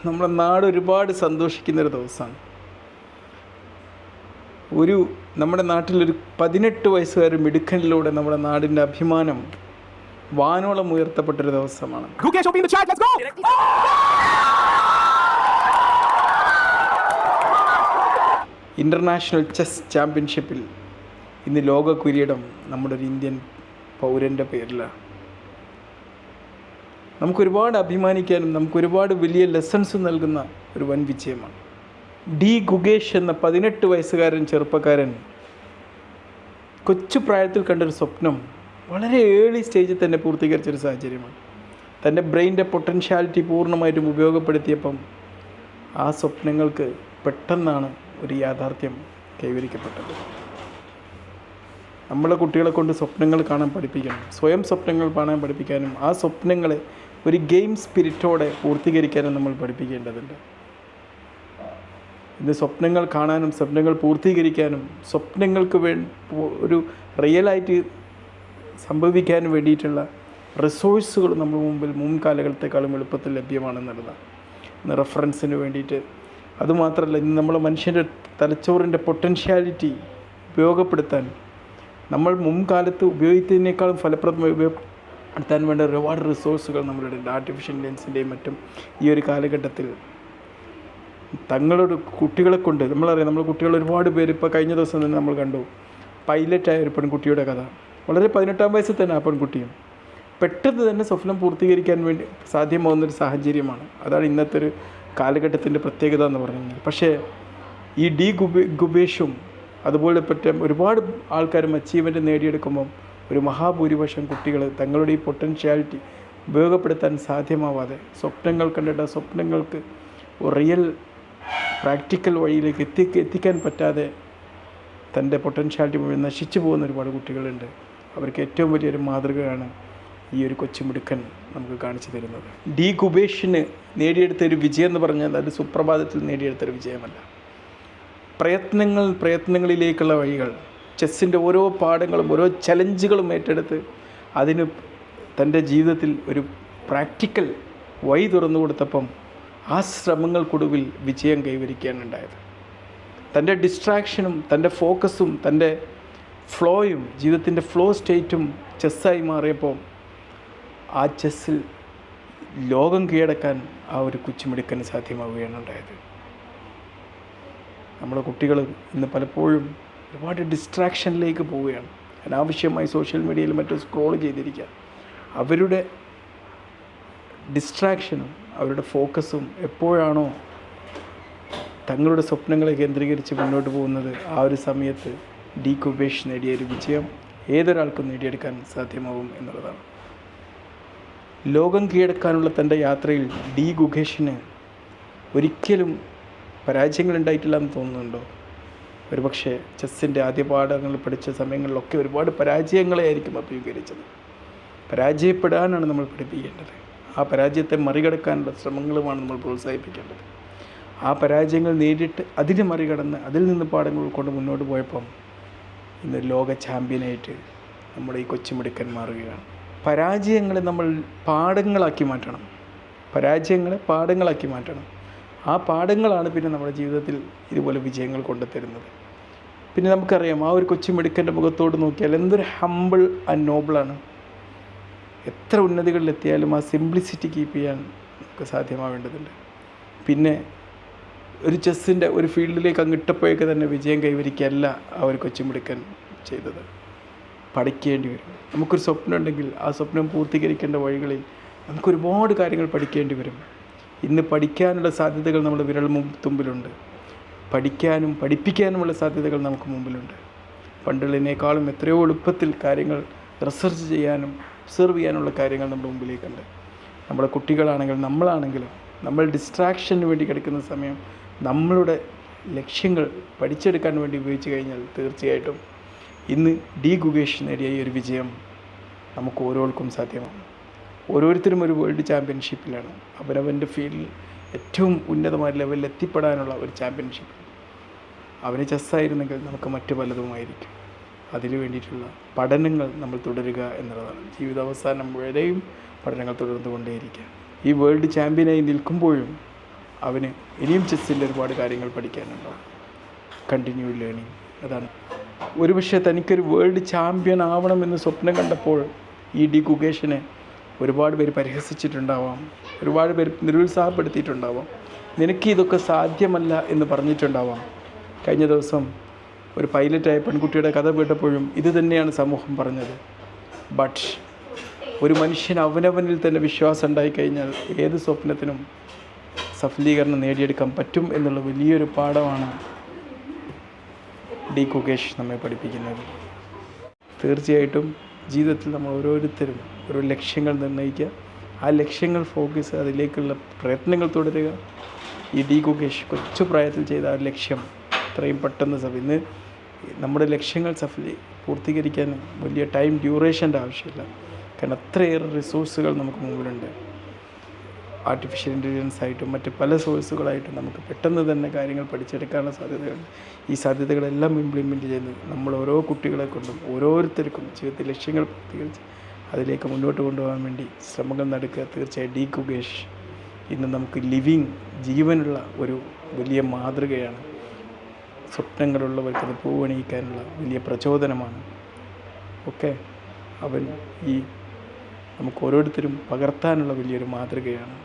നമ്മുടെ നാട് ഒരുപാട് സന്തോഷിക്കുന്നൊരു ദിവസമാണ്. നമ്മുടെ നാട്ടിലൊരു 18 വയസ്സുകാരൻ മിടുക്കനിലൂടെ നമ്മുടെ നാടിൻ്റെ അഭിമാനം വാനോളം ഉയർത്തപ്പെട്ടൊരു ദിവസമാണ്. ഇൻ്റർനാഷണൽ ചെസ് ചാമ്പ്യൻഷിപ്പിൽ ഇന്ന് ലോക കിരീടം നമ്മുടെ ഒരു ഇന്ത്യൻ പൗരൻ്റെ പേരിലാണ്. നമുക്കൊരുപാട് അഭിമാനിക്കാനും നമുക്കൊരുപാട് വലിയ ലെസൺസ് നൽകുന്ന ഒരു വൻ വിജയമാണ്. ഡി ഗുഗേഷ് എന്ന 18 വയസ്സുകാരൻ ചെറുപ്പക്കാരൻ കൊച്ചു പ്രായത്തിൽ കണ്ടൊരു സ്വപ്നം വളരെ ഏർലി സ്റ്റേജിൽ തന്നെ പൂർത്തീകരിച്ചൊരു സാഹചര്യമാണ്. തൻ്റെ ബ്രെയിൻ്റെ പൊട്ടൻഷ്യാലിറ്റി പൂർണ്ണമായിട്ടും ഉപയോഗപ്പെടുത്തിയപ്പം ആ സ്വപ്നങ്ങൾക്ക് പെട്ടെന്നാണ് ഒരു യാഥാർത്ഥ്യം കൈവരിക്കപ്പെട്ടത്. നമ്മളെ കുട്ടികളെ കൊണ്ട് സ്വപ്നങ്ങൾ കാണാൻ പഠിപ്പിക്കണം, സ്വയം സ്വപ്നങ്ങൾ കാണാൻ പഠിപ്പിക്കാനും ആ സ്വപ്നങ്ങളെ ഒരു ഗെയിം സ്പിരിറ്റോടെ പൂർത്തീകരിക്കാനും നമ്മൾ പഠിപ്പിക്കേണ്ടതുണ്ട്. ഇന്ന് സ്വപ്നങ്ങൾ കാണാനും സ്വപ്നങ്ങൾ പൂർത്തീകരിക്കാനും സ്വപ്നങ്ങൾക്ക് ഒരു റിയലായിട്ട് സംഭവിക്കാനും വേണ്ടിയിട്ടുള്ള റിസോഴ്സുകൾ നമ്മുടെ മുൻകാലങ്ങളത്തെക്കാളും എളുപ്പത്തിൽ ലഭ്യമാണെന്നുള്ളതാണ്. ഇന്ന് റെഫറൻസിന് വേണ്ടിയിട്ട് അതുമാത്രമല്ല, ഇന്ന് നമ്മളെ മനുഷ്യൻ്റെ തലച്ചോറിൻ്റെ പൊട്ടൻഷ്യാലിറ്റി ഉപയോഗപ്പെടുത്താൻ നമ്മൾ മുൻകാലത്ത് ഉപയോഗിച്ചതിനേക്കാളും ഫലപ്രദമായി ഉപയോഗപ്പെടുത്താൻ വേണ്ട ഒരുപാട് റിസോഴ്സുകൾ നമ്മളുടെ ആർട്ടിഫിഷ്യൽ ഇൻ്റലിജൻസിൻ്റെയും മറ്റും ഈ ഒരു കാലഘട്ടത്തിൽ തങ്ങളുടെ കുട്ടികളെ കൊണ്ട് നമ്മളറിയാം. നമ്മൾ കുട്ടികൾ ഒരുപാട് പേര് ഇപ്പോൾ കഴിഞ്ഞ ദിവസം തന്നെ നമ്മൾ കണ്ടു പൈലറ്റായ ഒരു പെൺകുട്ടിയുടെ കഥ. വളരെ 18-ാം വയസ്സിൽ തന്നെ ആ പെൺകുട്ടിയും പെട്ടെന്ന് തന്നെ സ്വപ്നം പൂർത്തീകരിക്കാൻ വേണ്ടി സാധ്യമാകുന്നൊരു സാഹചര്യമാണ്. അതാണ് ഇന്നത്തെ ഒരു കാലഘട്ടത്തിൻ്റെ പ്രത്യേകത എന്ന് പറഞ്ഞാൽ. പക്ഷേ ഈ ഡി ഗുബേഷും അതുപോലെ ഒരുപാട് ആൾക്കാരും അച്ചീവ്മെൻറ്റ് നേടിയെടുക്കുമ്പം ഒരു മഹാഭൂരിപക്ഷം കുട്ടികൾ തങ്ങളുടെ ഈ പൊട്ടൻഷ്യാലിറ്റി ഉപയോഗപ്പെടുത്താൻ സാധ്യമാവാതെ സ്വപ്നങ്ങൾ കണ്ടിട്ട് സ്വപ്നങ്ങൾക്ക് റിയൽ പ്രാക്ടിക്കൽ വഴിയിലേക്ക് എത്തിക്കാൻ പറ്റാതെ തൻ്റെ പൊട്ടൻഷ്യാലിറ്റി മുഴുവൻ നശിച്ചു പോകുന്ന ഒരുപാട് കുട്ടികളുണ്ട്. അവർക്ക് ഏറ്റവും വലിയൊരു മാതൃകയാണ് ഈ ഒരു കൊച്ചുമിടുക്കൻ നമുക്ക് കാണിച്ചു തരുന്നത്. ഡി ഗുബേഷിന് നേടിയെടുത്തൊരു വിജയം എന്ന് പറഞ്ഞാൽ അത് സുപ്രഭാതത്തിൽ നേടിയെടുത്തൊരു വിജയമല്ല. പ്രയത്നങ്ങളിലേക്കുള്ള വഴികൾ, ചെസ്സിൻ്റെ ഓരോ പാഠങ്ങളും ഓരോ ചലഞ്ചുകളും ഏറ്റെടുത്ത് അതിന് തൻ്റെ ജീവിതത്തിൽ ഒരു പ്രാക്ടിക്കൽ വഴി തുറന്നു കൊടുത്തപ്പം ആ ശ്രമങ്ങൾക്കൊടുവിൽ വിജയം കൈവരിക്കാനുണ്ടായത്. തൻ്റെ ഡിസ്ട്രാക്ഷനും തൻ്റെ ഫോക്കസും തൻ്റെ ഫ്ലോയും ജീവിതത്തിൻ്റെ ഫ്ലോ സ്റ്റേറ്റും ചെസ്സായി മാറിയപ്പോൾ ആ ചെസ്സിൽ ലോകം കീഴടക്കാൻ ആ ഒരു കൊച്ചുമിടുക്കന് സാധ്യമാവുകയാണ് ഉണ്ടായത്. നമ്മുടെ കുട്ടികൾ ഇന്ന് പലപ്പോഴും ഒരുപാട് ഡിസ്ട്രാക്ഷനിലേക്ക് പോവുകയാണ്. അനാവശ്യമായി സോഷ്യൽ മീഡിയയിൽ മറ്റും സ്ക്രോൾ ചെയ്തിരിക്കുക. അവരുടെ ഡിസ്ട്രാക്ഷനും അവരുടെ ഫോക്കസും എപ്പോഴാണോ തങ്ങളുടെ സ്വപ്നങ്ങളെ കേന്ദ്രീകരിച്ച് മുന്നോട്ട് പോകുന്നത് ആ ഒരു സമയത്ത് ഡി ഗുബേഷ് നേടിയ ഒരു വിജയം ഏതൊരാൾക്കും നേടിയെടുക്കാൻ സാധ്യമാവും എന്നുള്ളതാണ്. ലോകം കീഴടക്കാനുള്ള തൻ്റെ യാത്രയിൽ ഡി ഗുഗേഷിന് ഒരിക്കലും പരാജയങ്ങളുണ്ടായിട്ടില്ല എന്ന് തോന്നുന്നുണ്ടോ? ഒരുപക്ഷെ ചെസ്സിൻ്റെ ആദ്യ പാഠങ്ങൾ പഠിച്ച സമയങ്ങളിലൊക്കെ ഒരുപാട് പരാജയങ്ങളെയായിരിക്കും അഭിമുഖീകരിച്ചത്. പരാജയപ്പെടാനാണ് നമ്മൾ പഠിപ്പിക്കേണ്ടത്. ആ പരാജയത്തെ മറികടക്കാനുള്ള ശ്രമങ്ങളുമാണ് നമ്മൾ പ്രോത്സാഹിപ്പിക്കേണ്ടത്. ആ പരാജയങ്ങൾ നേരിട്ട് അതിനെ മറികടന്ന് അതിൽ നിന്ന് പാഠങ്ങൾ കൊണ്ട് മുന്നോട്ട് പോയപ്പം ഇന്ന് ലോക ചാമ്പ്യനായിട്ട് നമ്മുടെ ഈ കൊച്ചുമിടുക്കൻ മാറുകയാണ്. പരാജയങ്ങളെ നമ്മൾ പാഠങ്ങളാക്കി മാറ്റണം. ആ പാഠങ്ങളാണ് പിന്നെ നമ്മുടെ ജീവിതത്തിൽ ഇതുപോലെ വിജയങ്ങൾ കൊണ്ടുതരുന്നത്. പിന്നെ നമുക്കറിയാം ആ ഒരു കൊച്ചുമിടുക്കൻ്റെ മുഖത്തോട് നോക്കിയാൽ എന്തൊരു ഹമ്പിൾ ആൻഡ് നോബിളാണ്. എത്ര ഉന്നതികളിലെത്തിയാലും ആ സിംപ്ലിസിറ്റി കീപ്പ് ചെയ്യാൻ നമുക്ക് സാധ്യമാവേണ്ടതുണ്ട്. പിന്നെ ഒരു ചെസ്സിൻ്റെ ഒരു ഫീൽഡിലേക്ക് അങ്ങിട്ടപ്പോഴേക്ക് തന്നെ വിജയം കൈവരിക്കുകയല്ല ആ ഒരു കൊച്ചുമിടുക്കൻ ചെയ്തത്. പഠിക്കേണ്ടി വരും. നമുക്കൊരു സ്വപ്നം ഉണ്ടെങ്കിൽ ആ സ്വപ്നം പൂർത്തീകരിക്കേണ്ട വഴികളിൽ നമുക്കൊരുപാട് കാര്യങ്ങൾ പഠിക്കേണ്ടി വരും. ഇന്ന് പഠിക്കാനുള്ള സാധ്യതകൾ നമ്മുടെ വിരൽ തുമ്പിലുണ്ട്. പഠിക്കാനും പഠിപ്പിക്കാനുമുള്ള സാധ്യതകൾ നമുക്ക് മുമ്പിലുണ്ട്. പണ്ടുള്ളതിനേക്കാളും എത്രയോ എളുപ്പത്തിൽ കാര്യങ്ങൾ റിസർച്ച് ചെയ്യാനും ഒബ്സർവ് ചെയ്യാനുള്ള കാര്യങ്ങൾ നമ്മുടെ മുമ്പിലേക്കുണ്ട്. നമ്മുടെ കുട്ടികളാണെങ്കിലും നമ്മളാണെങ്കിലും നമ്മൾ ഡിസ്ട്രാക്ഷന് വേണ്ടി കിടക്കുന്ന സമയം നമ്മളുടെ ലക്ഷ്യങ്ങൾ പഠിച്ചെടുക്കാൻ വേണ്ടി ഉപയോഗിച്ച് കഴിഞ്ഞാൽ തീർച്ചയായിട്ടും ഇന്ന് ഡി ഗുഗേഷ് നേടിയ ഈ ഒരു വിജയം നമുക്ക് ഓരോർക്കും സാധ്യമാണ്. ഓരോരുത്തരും ഒരു വേൾഡ് ചാമ്പ്യൻഷിപ്പിലാണ്. അവനവൻ്റെ ഫീൽഡിൽ ഏറ്റവും ഉന്നതമായ ലെവലിൽ എത്തിപ്പെടാനുള്ള ഒരു ചാമ്പ്യൻഷിപ്പ്. അവന് ചെസ്സായിരുന്നെങ്കിൽ നമുക്ക് മറ്റു പലതുമായിരിക്കും. അതിനു വേണ്ടിയിട്ടുള്ള പഠനങ്ങൾ നമ്മൾ തുടരുക എന്നുള്ളതാണ്. ജീവിതാവസാനം വരെയും പഠനങ്ങൾ തുടർന്നുകൊണ്ടേയിരിക്കുക. ഈ വേൾഡ് ചാമ്പ്യനായി നിൽക്കുമ്പോഴും അവന് ഇനിയും ചെസ്സിൻ്റെ ഒരുപാട് കാര്യങ്ങൾ പഠിക്കാനുണ്ടാവും. Continue learning. അതാണ് ഒരുപക്ഷെ തനിക്കൊരു വേൾഡ് ചാമ്പ്യൻ ആവണമെന്ന് സ്വപ്നം കണ്ടപ്പോൾ ഈ ഡി ഗുഗേഷിനെ ഒരുപാട് പേര് പരിഹസിച്ചിട്ടുണ്ടാവാം, ഒരുപാട് പേര് നിരുത്സാഹപ്പെടുത്തിയിട്ടുണ്ടാവാം, നിനക്ക് ഇതൊക്കെ സാധ്യമല്ല എന്ന് പറഞ്ഞിട്ടുണ്ടാവാം. കഴിഞ്ഞ ദിവസം ഒരു പൈലറ്റായ പെൺകുട്ടിയുടെ കഥ കേട്ടപ്പോഴും ഇത് തന്നെയാണ് സമൂഹം പറഞ്ഞത്. ബട്ട് ഒരു മനുഷ്യൻ അവനവനിൽ തന്നെ വിശ്വാസം ഉണ്ടായിക്കഴിഞ്ഞാൽ ഏത് സ്വപ്നത്തിനും സഫലീകരണം നേടിയെടുക്കാൻ പറ്റും എന്നുള്ള വലിയൊരു പാഠമാണ് ഡി ഗുഗേഷ് നമ്മെ പഠിപ്പിക്കുന്നത്. തീർച്ചയായിട്ടും ജീവിതത്തിൽ നമ്മൾ ഓരോരുത്തരും ഓരോ ലക്ഷ്യങ്ങൾ നിർണ്ണയിക്കുക, ആ ലക്ഷ്യങ്ങൾ ഫോക്കസ്, അതിലേക്കുള്ള പ്രയത്നങ്ങൾ തുടരുക. ഈ ഡി ഗുഗേഷ് കൊച്ചു പ്രായത്തിൽ ചെയ്ത ആ ലക്ഷ്യം എത്രയും പെട്ടെന്ന് ഇന്ന് നമ്മുടെ ലക്ഷ്യങ്ങൾ പൂർത്തീകരിക്കാൻ വലിയ ടൈം ഡ്യൂറേഷൻ്റെ ആവശ്യമില്ല. കാരണം അത്രയേറെ റിസോഴ്സുകൾ നമുക്ക് മുമ്പിലുണ്ട്. ആർട്ടിഫിഷ്യൽ ഇൻ്റലിജൻസ് ആയിട്ടും മറ്റ് പല സോഴ്സുകളായിട്ടും നമുക്ക് പെട്ടെന്ന് തന്നെ കാര്യങ്ങൾ പഠിച്ചെടുക്കാനുള്ള സാധ്യതകളുണ്ട്. ഈ സാധ്യതകളെല്ലാം ഇംപ്ലിമെൻറ്റ് ചെയ്ത് നമ്മൾ ഓരോ കുട്ടികളെ കൊണ്ടും ഓരോരുത്തർക്കും ജീവിതത്തിൽ ലക്ഷ്യങ്ങൾ പൂർത്തീകരിച്ച് അതിലേക്ക് മുന്നോട്ട് കൊണ്ടുപോകാൻ വേണ്ടി ശ്രമങ്ങൾ നടക്കുക. തീർച്ചയായും ഡി ഗുഗേഷ് ഇന്ന് നമുക്ക് ജീവനുള്ള ഒരു വലിയ മാതൃകയാണ്. സ്വപ്നങ്ങളുള്ളവർക്ക് അത് പൂവണിയിക്കാനുള്ള വലിയ പ്രചോദനമാണ്. ഓക്കെ, അവൻ നമുക്ക് ഓരോരുത്തരും പകർത്താനുള്ള വലിയൊരു മാതൃകയാണ്.